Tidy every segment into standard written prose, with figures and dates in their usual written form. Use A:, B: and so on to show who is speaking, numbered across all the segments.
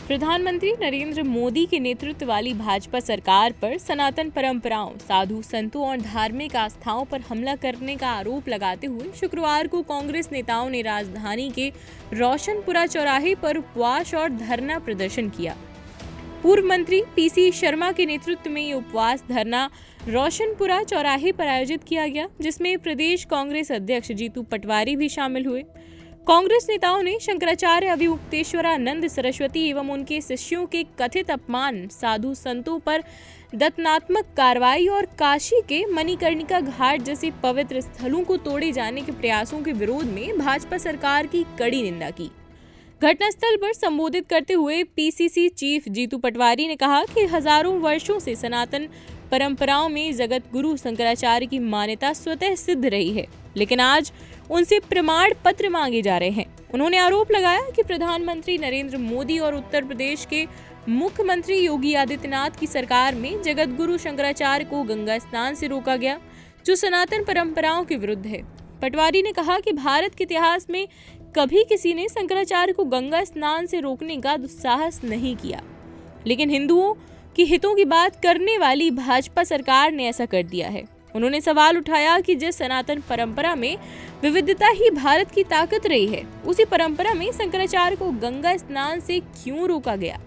A: प्रधानमंत्री नरेंद्र मोदी के नेतृत्व वाली भाजपा सरकार पर सनातन परंपराओं, साधु संतों और धार्मिक आस्थाओं पर हमला करने का आरोप लगाते हुए शुक्रवार को कांग्रेस नेताओं ने राजधानी के रोशनपुरा चौराहे पर उपवास और धरना प्रदर्शन किया। पूर्व मंत्री पीसी शर्मा के नेतृत्व में ये उपवास धरना रोशनपुरा चौराहे पर आयोजित किया गया, जिसमें प्रदेश कांग्रेस अध्यक्ष जीतू पटवारी भी शामिल हुए। कांग्रेस नेताओं ने शंकराचार्य अभिमुक्तेश्वरानंद सरस्वती एवं उनके शिष्यों के कथित अपमान, साधु संतों पर दंडात्मक कार्रवाई और काशी के मणिकर्णिका घाट जैसे पवित्र स्थलों को तोड़े जाने के प्रयासों के विरोध में भाजपा सरकार की कड़ी निंदा की। घटनास्थल पर संबोधित करते हुए पीसीसी चीफ जीतू पटवारी ने कहा कि हजारों वर्षों से सनातन परंपराओं में जगत गुरु शंकराचार्य की मान्यता स्वतः सिद्ध रही है, लेकिन आज उनसे प्रमाण पत्र मांगे जा रहे हैं। उन्होंने आरोप लगाया कि प्रधानमंत्री नरेंद्र मोदी और उत्तर प्रदेश के मुख्यमंत्री योगी आदित्यनाथ की सरकार में जगत गुरु शंकराचार्य को गंगा स्नान से रोका गया, जो सनातन परंपराओं के विरुद्ध है। पटवारी ने कहा कि भारत के इतिहास में कभी किसी ने शंकराचार्य को गंगा स्नान से रोकने का दुस्साहस नहीं किया, लेकिन हिंदुओं की हितों की बात करने वाली भाजपा सरकार ने ऐसा कर दिया है। उन्होंने सवाल उठाया कि जिस सनातन परंपरा में विविधता ही भारत की ताकत रही है, उसी परंपरा में शंकराचार्य को गंगा स्नान से क्यों रोका गया।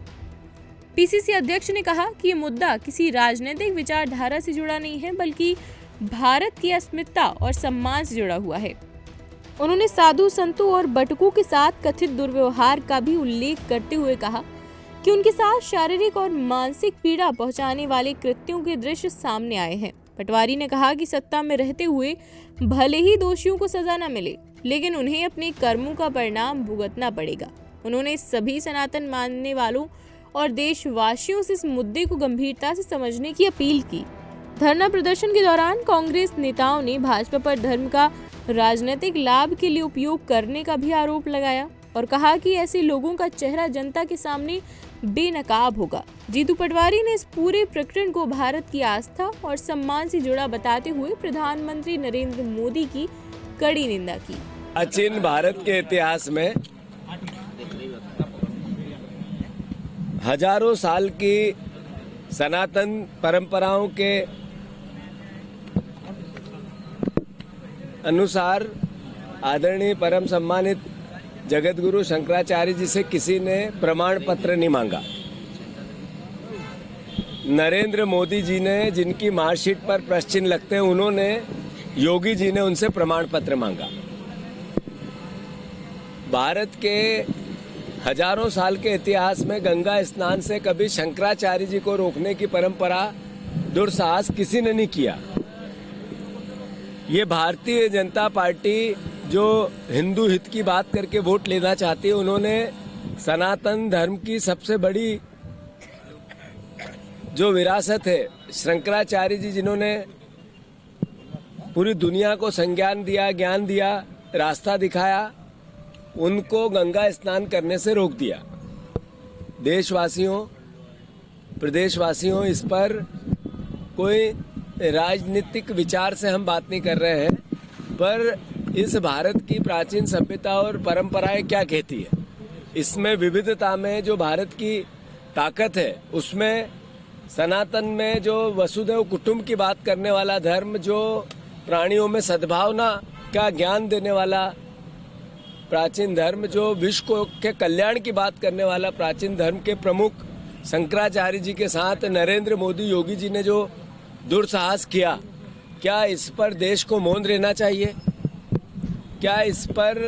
A: पीसीसी अध्यक्ष ने कहा कि ये मुद्दा किसी राजनीतिक विचारधारा से जुड़ा नहीं है, बल्कि भारत की अस्मिता और सम्मान से जुड़ा हुआ है। उन्होंने साधु संतों और बटुकों के साथ कथित दुर्व्यवहार का भी उल्लेख करते हुए कहा कि उनके साथ शारीरिक और मानसिक पीड़ा पहुंचाने वाले कृत्यों के दृश्य सामने आए हैं। पटवारी ने कहा कि सत्ता में रहते हुए भले ही दोषियों को सजा न मिले, लेकिन उन्हें अपने कर्मों का परिणाम भुगतना पड़ेगा। उन्होंने सभी सनातन मानने वालों और देशवासियों से इस मुद्दे को गंभीरता से समझने की अपील की। धरना प्रदर्शन के दौरान कांग्रेस नेताओं ने भाजपा पर धर्म का राजनीतिक लाभ के लिए उपयोग करने का भी आरोप लगाया और कहा कि ऐसे लोगों का चेहरा जनता के सामने बेनकाब होगा। जीतू पटवारी ने इस पूरे प्रकरण को भारत की आस्था और सम्मान से जुड़ा बताते हुए प्रधानमंत्री नरेंद्र मोदी की कड़ी निंदा की।
B: प्राचीन भारत के इतिहास में हजारों साल की सनातन परंपराओं के अनुसार आदरणीय परम सम्मानित जगत गुरु शंकराचार्य जी से किसी ने प्रमाण पत्र नहीं मांगा। नरेंद्र मोदी जी ने, जिनकी मार्कशीट पर प्रश्न चिन्ह लगते हैं, उन्होंने, योगी जी ने उनसे प्रमाण पत्र मांगा। भारत के हजारों साल के इतिहास में गंगा स्नान से कभी शंकराचार्य जी को रोकने की परंपरा, दुस्साहस किसी ने नहीं किया। ये भारतीय जनता पार्टी जो हिंदू हित की बात करके वोट लेना चाहती है, उन्होंने सनातन धर्म की सबसे बड़ी जो विरासत है, शंकराचार्य जी जिन्होंने पूरी दुनिया को संज्ञान दिया, ज्ञान दिया, रास्ता दिखाया, उनको गंगा स्नान करने से रोक दिया। देशवासियों, प्रदेशवासियों, इस पर कोई राजनीतिक विचार से हम बात नहीं कर रहे हैं, पर इस भारत की प्राचीन सभ्यता और परंपराएं क्या कहती है, इसमें विविधता में जो भारत की ताकत है, उसमें सनातन में जो वसुधैव कुटुंब की बात करने वाला धर्म, जो प्राणियों में सद्भावना का ज्ञान देने वाला प्राचीन धर्म, जो विश्व के कल्याण की बात करने वाला प्राचीन धर्म के प्रमुख शंकराचार्य जी के साथ नरेंद्र मोदी, योगी जी ने जो दुस्साहस किया, क्या इस पर देश को मौन रहना चाहिए? क्या इस पर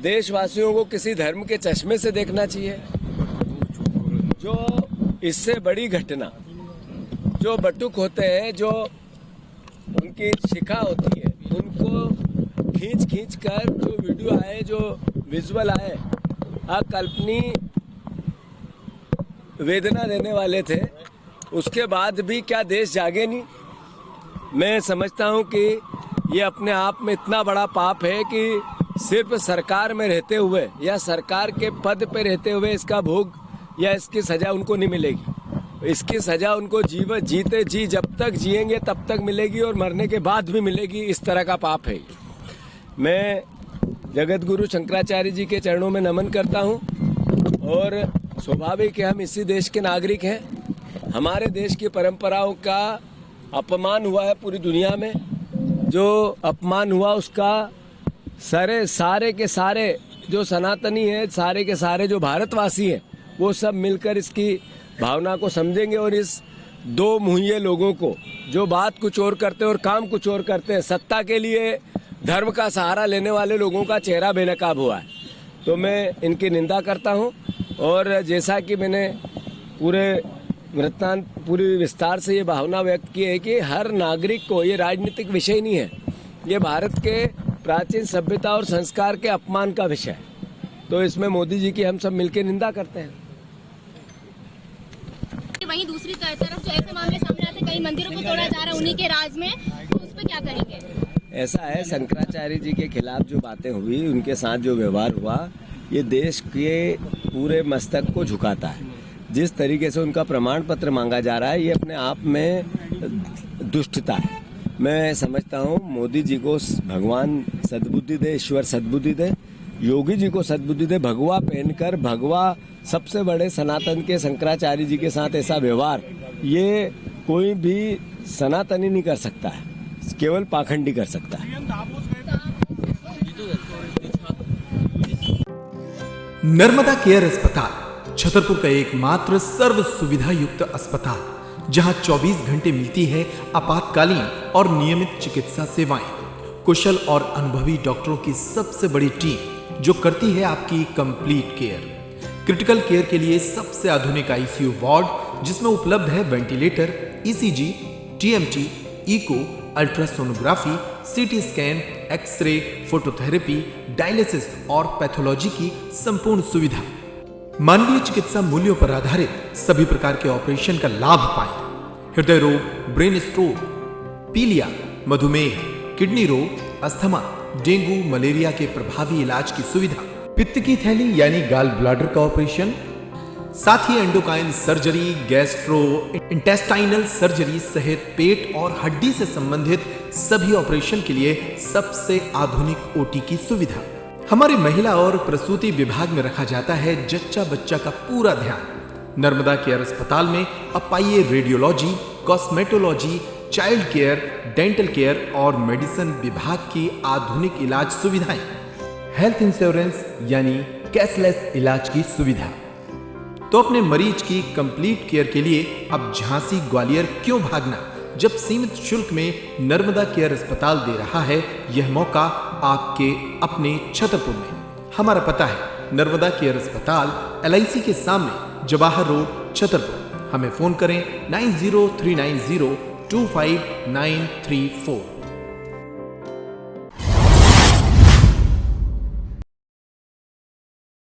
B: देशवासियों को किसी धर्म के चश्मे से देखना चाहिए? जो इससे बड़ी घटना, जो बटुक होते हैं, जो उनकी शिखा होती है, उनको खींच कर जो वीडियो आए, जो विजुअल आए, अकल्पनीय वेदना देने वाले थे, उसके बाद भी क्या देश जागे नहीं? मैं समझता हूं कि ये अपने आप में इतना बड़ा पाप है कि सिर्फ सरकार में रहते हुए या सरकार के पद पे रहते हुए इसका भोग या इसकी सजा उनको नहीं मिलेगी। इसकी सजा उनको जीते जी जब तक जिएंगे तब तक मिलेगी और मरने के बाद भी मिलेगी। इस तरह का पाप है। मैं जगत गुरु शंकराचार्य जी के चरणों में नमन करता हूं और स्वाभाविक है, हम इसी देश के नागरिक हैं। हमारे देश की परंपराओं का अपमान हुआ है पूरी दुनिया में। जो अपमान हुआ उसका सारे के सारे जो सनातनी है, सारे के सारे जो भारतवासी हैं, वो सब मिलकर इसकी भावना को समझेंगे और इस दो मुहैया लोगों को जो बात कुछ और करते हैं और काम कुछ और करते हैं, सत्ता के लिए धर्म का सहारा लेने वाले लोगों का चेहरा बेनकाब हुआ है। तो मैं इनकी निंदा करता हूं। और जैसा कि मैंने पूरे वृत्तांत पूरी विस्तार से ये भावना व्यक्त की है कि हर नागरिक को, ये राजनीतिक विषय नहीं है, ये भारत के प्राचीन सभ्यता और संस्कार के अपमान का विषय है। तो इसमें मोदी जी की हम सब मिलकर निंदा करते हैं।
C: वहीं दूसरी तरफ जो ऐसे मामले सामने आते, कई मंदिरों को तोड़ा जा रहा है उन्हीं के राज में, तो उस पर क्या करेंगे?
B: ऐसा है, शंकराचार्य जी के खिलाफ जो बातें हुई, उनके साथ जो व्यवहार हुआ, ये देश के पूरे मस्तक को झुकाता है। जिस तरीके से उनका प्रमाण पत्र मांगा जा रहा है, ये अपने आप में दुष्टता है। मैं समझता हूँ मोदी जी को भगवान सद्बुद्धि दे, ईश्वर सद्बुद्धि दे, योगी जी को सद्बुद्धि दे। भगवा पहनकर, भगवा सबसे बड़े सनातन के शंकराचार्य जी के साथ ऐसा व्यवहार ये कोई भी सनातनी नहीं कर सकता है, केवल पाखंडी कर सकता है।
D: नर्मदा केयर अस्पताल छतरपुर का एकमात्र सर्व सुविधा युक्त अस्पताल, जहां 24 घंटे मिलती है आपातकालीन और नियमित चिकित्सा सेवाएं। कुशल और अनुभवी डॉक्टरों की सबसे बड़ी टीम जो करती है आपकी कंप्लीट केयर। क्रिटिकल केयर के लिए सबसे आधुनिक आईसीयू वार्ड, जिसमें उपलब्ध है ventilator, ECG, TMT, echo, ultrasonography, CT scan, x-ray, phototherapy, dialysis और पैथोलॉजी की संपूर्ण सुविधा। मानवीय चिकित्सा मूल्यों पर आधारित सभी प्रकार के ऑपरेशन का लाभ पाएं। हृदय रोग, ब्रेन स्ट्रोक, पीलिया, मधुमेह, किडनी रोग, अस्थमा, डेंगू, मलेरिया के प्रभावी इलाज की सुविधा, पित्त की थैली यानी गाल ब्लैडर का ऑपरेशन, साथ ही endocrine surgery, gastro intestinal surgery सहित पेट और हड्डी से संबंधित सभी ऑपरेशन के लिए सबसे आधुनिक ओटी की सुविधा। हमारी महिला और प्रसूति विभाग में रखा जाता है जच्चा बच्चा का पूरा ध्यान। नर्मदा केयर अस्पताल में अब पाइए radiology, cosmetology, child care, dental care और मेडिसिन विभाग की आधुनिक इलाज सुविधाएं, हेल्थ इंश्योरेंस यानी कैशलेस इलाज की सुविधा। तो अपने मरीज की कंप्लीट केयर के लिए अब झांसी ग्वालियर क्यों भागना, जब सीमित शुल्क में नर्मदा केयर अस्पताल दे रहा है यह मौका आपके अपने छतरपुर में। हमारा पता है नर्मदा केयर अस्पताल, LIC के सामने, जवाहर रोड, छतरपुर। हमें फोन करें 9039025934।